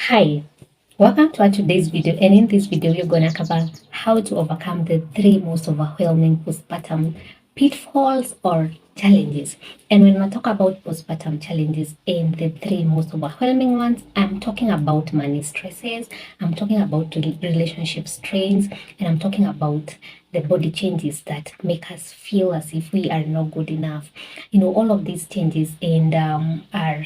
Hi, welcome to our today's video, and in this video we're going to cover how to overcome the three most overwhelming postpartum pitfalls or challenges. And when I talk about postpartum challenges and the three most overwhelming ones, I'm talking about money stresses, I'm talking about relationship strains, and I'm talking about the body changes that make us feel as if we are not good enough. All of these changes and are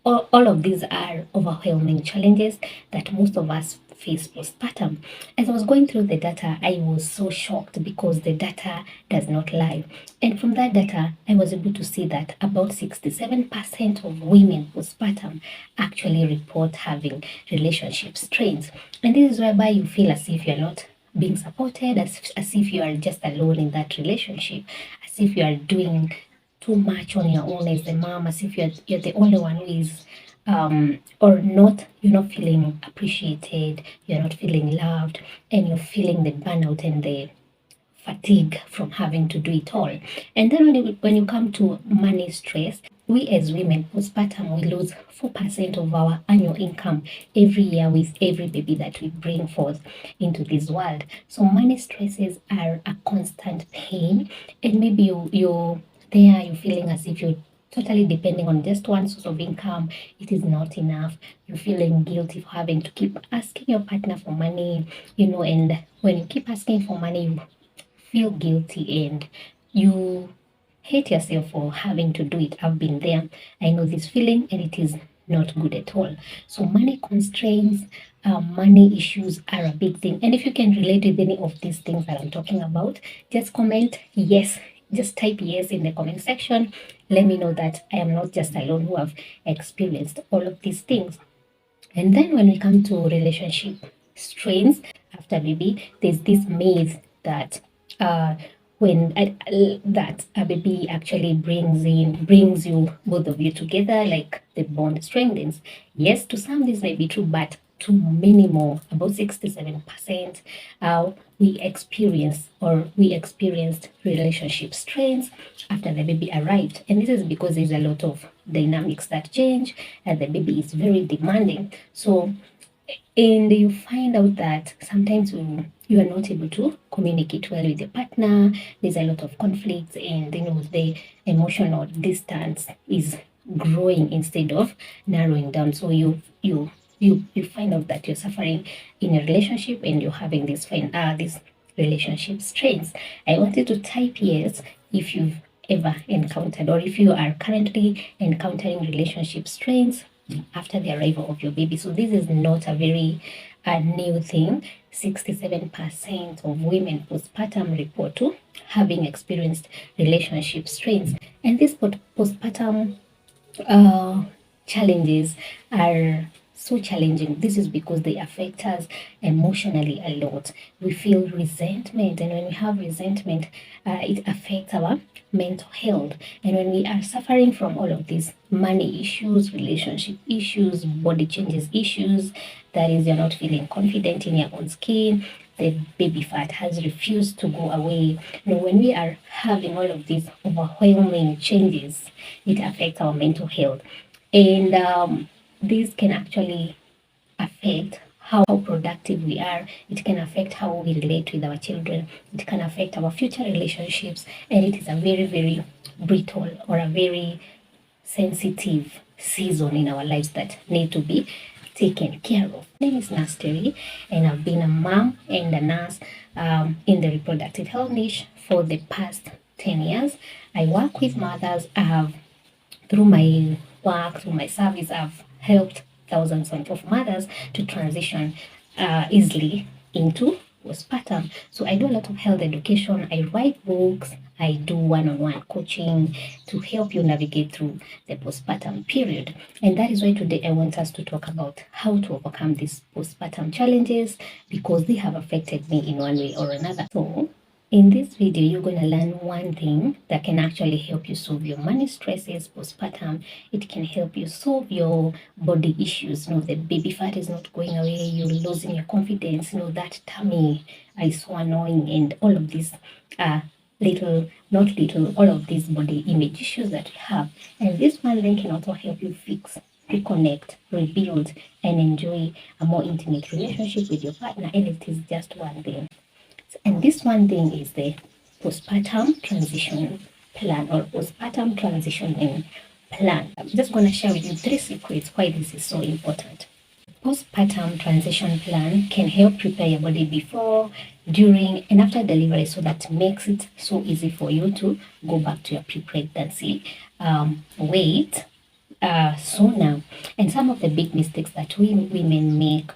all of these are overwhelming challenges that most of us face postpartum. As I was going through the data, I was so shocked because the data does not lie. And from that data, I was able to see that about 67% of women postpartum actually report having relationship strains. And this is whereby you feel as if you're not being supported, as if you are just alone in that relationship, as if you are doing too much on your own as a mom, as if you're the only one who is or not, you're not feeling appreciated, you're not feeling loved, and you're feeling the burnout and the fatigue from having to do it all. And then when you come to money stress, we as women postpartum we lose 4% of our annual income every year with every baby that we bring forth into this world. So money stresses are a constant pain, and maybe you're there, you're feeling as if you're totally depending on just one source of income. It is not enough. You're feeling guilty for having to keep asking your partner for money, and when you keep asking for money, you feel guilty and you hate yourself for having to do it. I've been there. I know this feeling, and it is not good at all. So money constraints, money issues are a big thing. And if you can relate with any of these things that I'm talking about, just comment yes. Just type yes in the comment section. Let me know that I am not just alone who have experienced all of these things. And then when we come to relationship strains after baby, there's this myth that when that a baby actually brings you both of you together, like the bond strengthens. Yes, to some this may be true, but to many more, about 67%, we experienced relationship strains after the baby arrived. And this is because there's a lot of dynamics that change, and the baby is very demanding. So, and you find out that sometimes you are not able to communicate well with your partner. There's a lot of conflicts, and the emotional distance is growing instead of narrowing down. So you find out that you're suffering in a relationship, and you're having this relationship strains. I want you to type yes if you've ever encountered, or if you are currently encountering relationship strains after the arrival of your baby. So this is not a very new thing. 67% of women postpartum report to having experienced relationship strains, and these postpartum challenges are so challenging. This is because they affect us emotionally a lot. We feel resentment, and when we have resentment, it affects our mental health. And when we are suffering from all of these money issues, relationship issues, body changes issues, that is, you're not feeling confident in your own skin, the baby fat has refused to go away. When we are having all of these overwhelming changes, it affects our mental health. And this can actually affect how productive we are. It can affect how we relate with our children. It can affect our future relationships. And it is a very, very brittle or a very sensitive season in our lives that need to be taken care of. My name is Nasteri, and I've been a mom and a nurse in the reproductive health niche for the past 10 years. I work with mothers. Through my work, through my service, I've helped thousands of mothers to transition easily into postpartum. So I do a lot of health education. I write books. I do one-on-one coaching to help you navigate through the postpartum period. And that is why today I want us to talk about how to overcome these postpartum challenges, because they have affected me in one way or another. So in this video, you're going to learn one thing that can actually help you solve your money stresses postpartum. It can help you solve your body issues. The baby fat is not going away, you're losing your confidence, that tummy is so annoying, and all of these all of these body image issues that we have. And this one then can also help you fix reconnect, rebuild, and enjoy a more intimate relationship with your partner. And it is just one thing. And this one thing is the postpartum transition plan or postpartum transitioning plan. I'm just going to share with you 3 secrets why this is so important. Postpartum transition plan can help prepare your body before, during, and after delivery, so that makes it so easy for you to go back to your pre-pregnancy weight sooner. And some of the big mistakes that we women make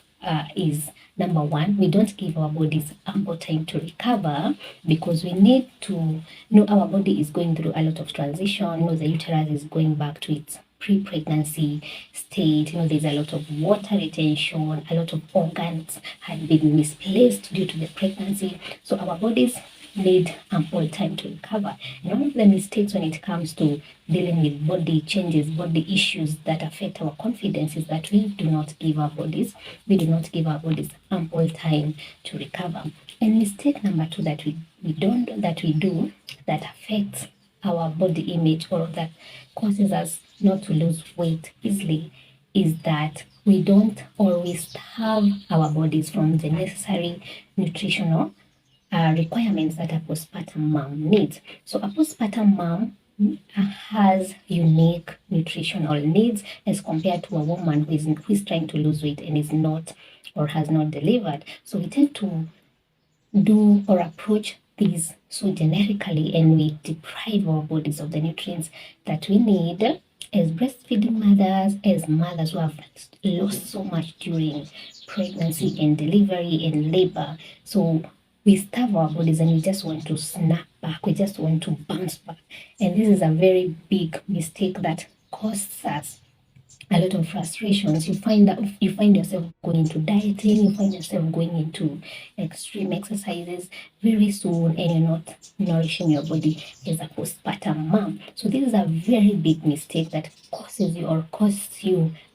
is number one, we don't give our bodies ample time to recover because we need to know our body is going through a lot of transition. The uterus is going back to its pre-pregnancy state. There's a lot of water retention, a lot of organs had been misplaced due to the pregnancy. So our bodies need ample time to recover. And one of the mistakes when it comes to dealing with body changes, body issues that affect our confidence is that we do not give our bodies ample time to recover. And mistake number 2 that we do that affects our body image or that causes us not to lose weight easily is that we don't always starve our bodies from the necessary nutritional requirements that a postpartum mom needs. So a postpartum mom has unique nutritional needs as compared to a woman who is trying to lose weight and is not or has not delivered. So we tend to do or approach these so generically, and we deprive our bodies of the nutrients that we need as breastfeeding mothers, as mothers who have lost so much during pregnancy and delivery and labor. So we starve our bodies and we just want to snap back. We just want to bounce back. And this is a very big mistake that costs us a lot of frustrations. You find yourself going into dieting, you find yourself going into extreme exercises very soon, and you're not nourishing your body as a postpartum mom. So this is a very big mistake that costs you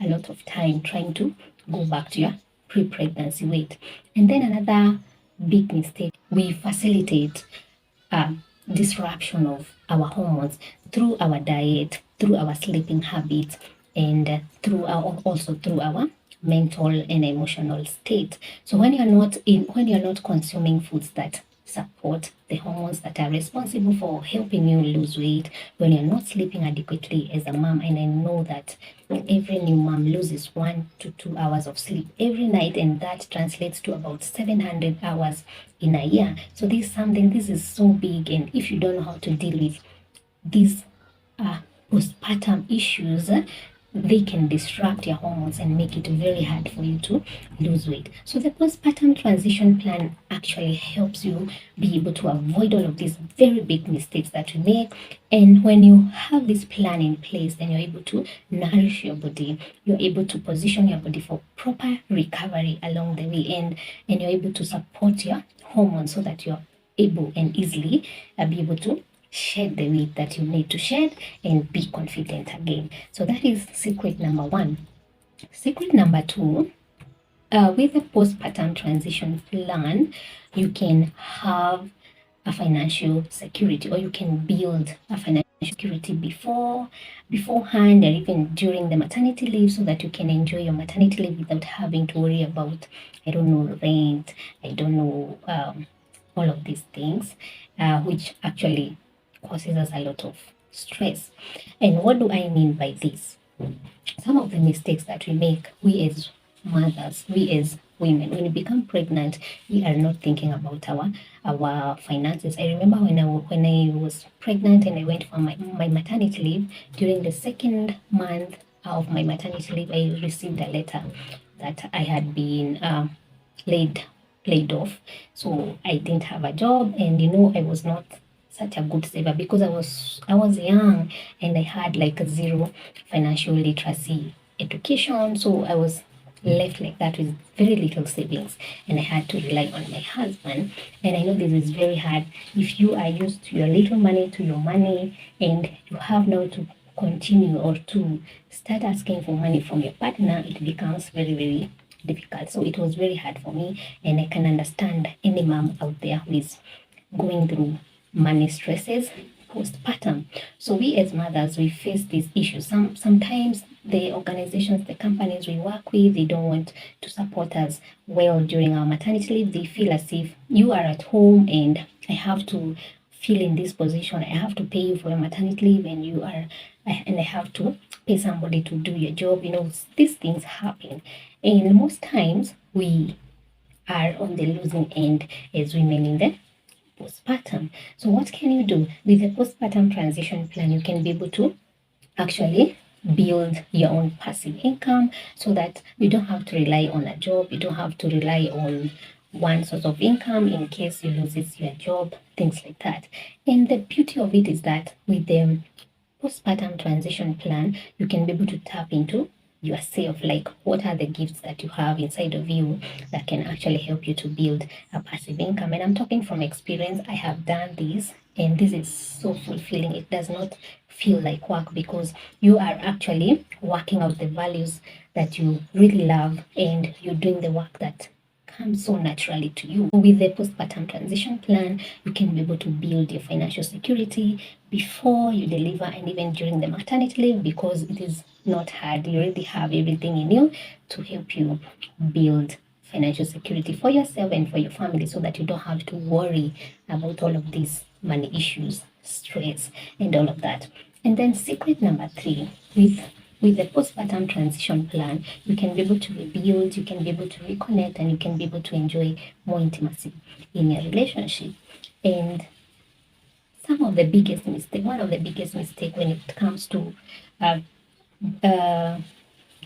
a lot of time trying to go back to your pre-pregnancy weight. And then another big mistake, we facilitate disruption of our hormones through our diet, through our sleeping habits, and also through our mental and emotional state. So when you're not consuming foods that support the hormones that are responsible for helping you lose weight, when you're not sleeping adequately as a mom, and I know that every new mom loses 1 to 2 hours of sleep every night, and that translates to about 700 hours in a year. So this is so big, and if you don't know how to deal with these postpartum issues, they can disrupt your hormones and make it very hard for you to lose weight. So the postpartum transition plan actually helps you be able to avoid all of these very big mistakes that you make. And when you have this plan in place, then you're able to nourish your body. You're able to position your body for proper recovery along the way, and you're able to support your hormones so that you're able and easily be able to shed the weight that you need to shed and be confident again. So that is secret number 1. Secret number 2, with the postpartum transition plan, you can have a financial security, or you can build a financial security beforehand and even during the maternity leave, so that you can enjoy your maternity leave without having to worry about, rent, all of these things, which actually causes us a lot of stress. And what do I mean by this? Some of the mistakes that we make, we as mothers, we as women, when we become pregnant, we are not thinking about our finances. I remember when I was pregnant and I went for my maternity leave, during the 2nd month of my maternity leave, I received a letter that I had been laid off. So I didn't have a job, and I was not such a good saver because I was young and I had like a zero financial literacy education. So I was left like that with very little savings, and I had to rely on my husband. And I know this is very hard if you are used to your little money, to your money, and you have now to continue or to start asking for money from your partner. It becomes very, very difficult. So it was very hard for me, and I can understand any mom out there who is going through money stresses postpartum. So we as mothers, we face these issues. Sometimes the organizations, the companies we work with, they don't want to support us well during our maternity leave. They feel as if you are at home and I have to feel in this position. I have to pay you for your maternity leave, and I have to pay somebody to do your job. These things happen, and most times we are on the losing end as women in the postpartum. So what can you do with the postpartum transition plan? You can be able to actually build your own passive income so that you don't have to rely on a job, you don't have to rely on one source of income in case you loses your job, things like that. And the beauty of it is that with the postpartum transition plan, you can be able to tap into yourself, like what are the gifts that you have inside of you that can actually help you to build a passive income. And I'm talking from experience. I have done this, and this is so fulfilling. It does not feel like work because you are actually working out the values that you really love, and you're doing the work that comes so naturally to you. With the postpartum transition plan, you can be able to build your financial security before you deliver and even during the maternity leave, because it is not hard. You already have everything in you to help you build financial security for yourself and for your family, so that you don't have to worry about all of these money issues, stress, and all of that. And then secret number 3, with the postpartum transition plan, you can be able to rebuild, you can be able to reconnect, and you can be able to enjoy more intimacy in your relationship. And one of the biggest mistake when it comes to uh,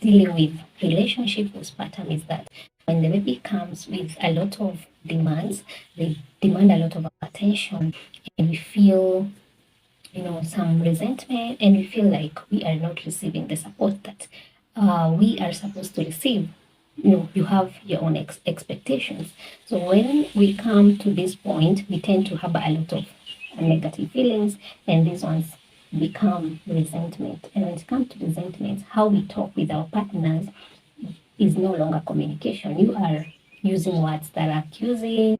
dealing with relationship postpartum is that when the baby comes with a lot of demands, they demand a lot of attention, and we feel some resentment, and we feel like we are not receiving the support that we are supposed to receive. You have your own expectations. So when we come to this point, we tend to have a lot of negative feelings, and these ones become resentment. And when it comes to resentment, how we talk with our partners is no longer communication. You are using words that are accusing,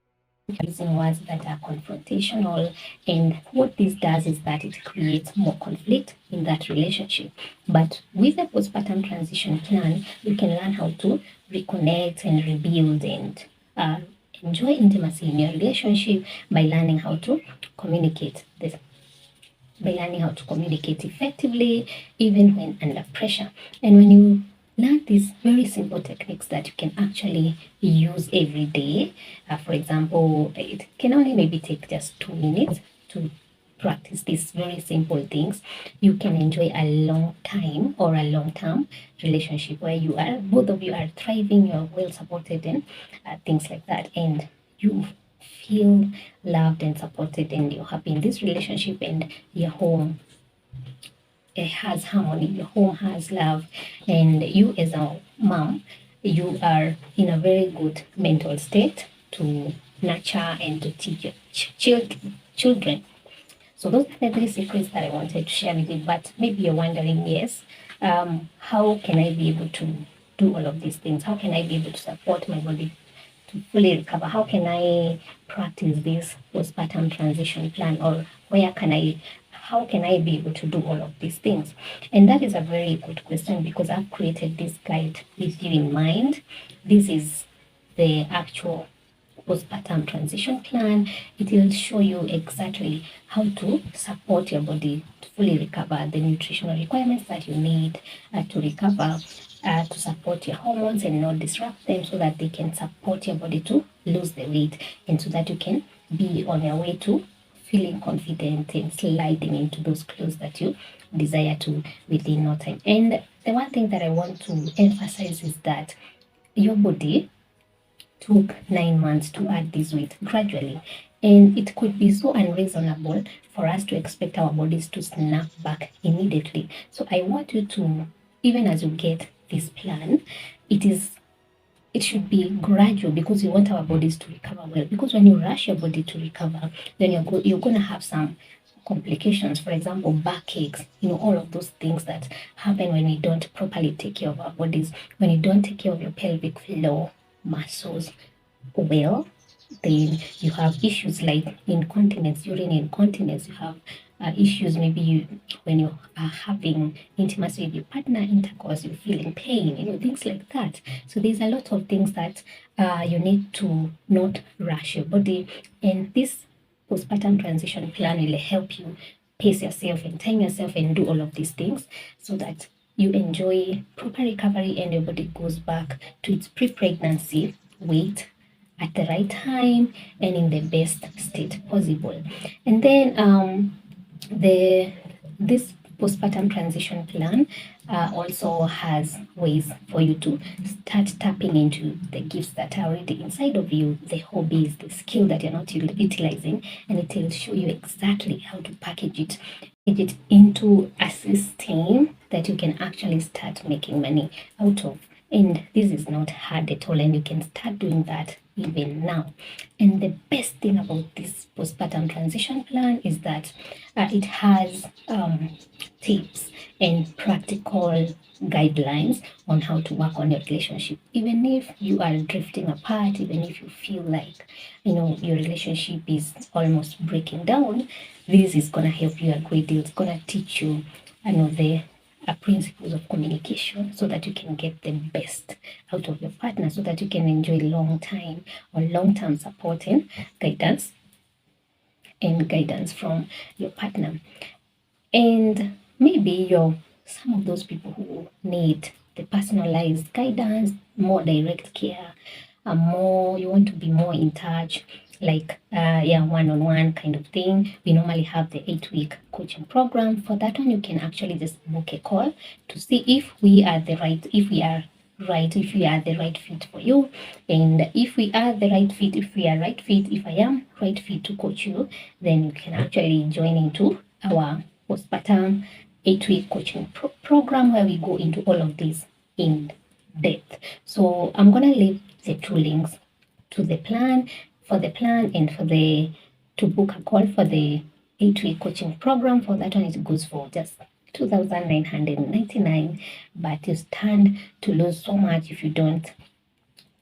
using words that are confrontational, and what this does is that it creates more conflict in that relationship. But with the postpartum transition plan, you can learn how to reconnect and rebuild and enjoy intimacy in your relationship by learning how to communicate this, by learning how to communicate effectively even when under pressure. And when you learn these very simple techniques that you can actually use every day, for example, it can only maybe take just 2 minutes to practice these very simple things, you can enjoy a long time or a long-term relationship where both of you are thriving, you're well supported, and things like that, and you feel loved and supported, and you're happy in this relationship, and your home, it has harmony, your home has love, and you as a mom, you are in a very good mental state to nurture and to teach your children. So those are the 3 secrets that I wanted to share with you. But maybe you're wondering, yes, how can I be able to do all of these things? How can I be able to support my body to fully recover? How can I practice this postpartum transition plan? Or how can I be able to do all of these things? And that is a very good question, because I've created this guide with you in mind. This is the actual postpartum transition plan. It will show you exactly how to support your body to fully recover the nutritional requirements that you need to recover, to support your hormones and not disrupt them, so that they can support your body to lose the weight, and so that you can be on your way to feeling confident and sliding into those clothes that you desire to within no time. And the one thing that I want to emphasize is that your body took 9 months to add this weight gradually, and it could be so unreasonable for us to expect our bodies to snap back immediately. So I want you to, even as you get this plan, it should be gradual, because we want our bodies to recover well. Because when you rush your body to recover, then you're going to have some complications. For example, backaches, all of those things that happen when we don't properly take care of our bodies, when you don't take care of your pelvic floor muscles well, then you have issues like incontinence, urine incontinence, you have issues. Maybe when you are having intimacy with your partner, intercourse, you're feeling pain, things like that. So there's a lot of things that you need to not rush your body, and this postpartum transition plan will help you pace yourself and time yourself and do all of these things so that you enjoy proper recovery and your body goes back to its pre-pregnancy weight at the right time and in the best state possible. And then this postpartum transition plan also has ways for you to start tapping into the gifts that are already inside of you, the hobbies, the skill that you're not utilizing, and it will show you exactly how to package it into a system that you can actually start making money out of. And this is not hard at all, and you can start doing that even now. And the best thing about this postpartum transition plan is that it has tips and practical guidelines on how to work on your relationship. Even if you are drifting apart, even if you feel like your relationship is almost breaking down, this is gonna help you a great deal. It's gonna teach you the principles of communication so that you can get the best out of your partner, so that you can enjoy long-term support and guidance from your partner. And maybe you're some of those people who need the personalized guidance, more direct care, you want to be more in touch, like one-on-one kind of thing. We normally have the 8-week coaching program. For that one, you can actually just book a call to see if we are the right fit for you. And if we are the right fit, if I am right fit to coach you, then you can actually join into our postpartum 8-week coaching program, where we go into all of this in depth. So I'm gonna leave the two links to the plan and to book a call for the 8-week coaching program. For that one, it goes for just 2,999, but you stand to lose so much if you don't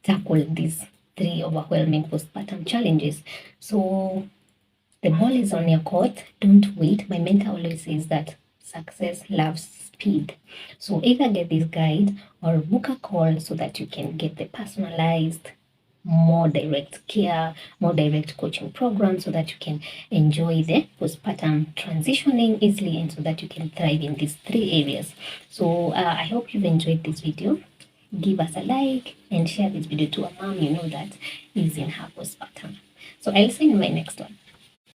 tackle these 3 overwhelming postpartum challenges. So the ball is on your court. Don't wait. My mentor always says that success loves speed. So either get this guide or book a call so that you can get the personalized, more direct care, more direct coaching program, so that you can enjoy the postpartum transitioning easily and so that you can thrive in these 3 areas. So I hope you've enjoyed this video. Give us a like and share this video to a mom that is in her postpartum. So I'll see you in my next one.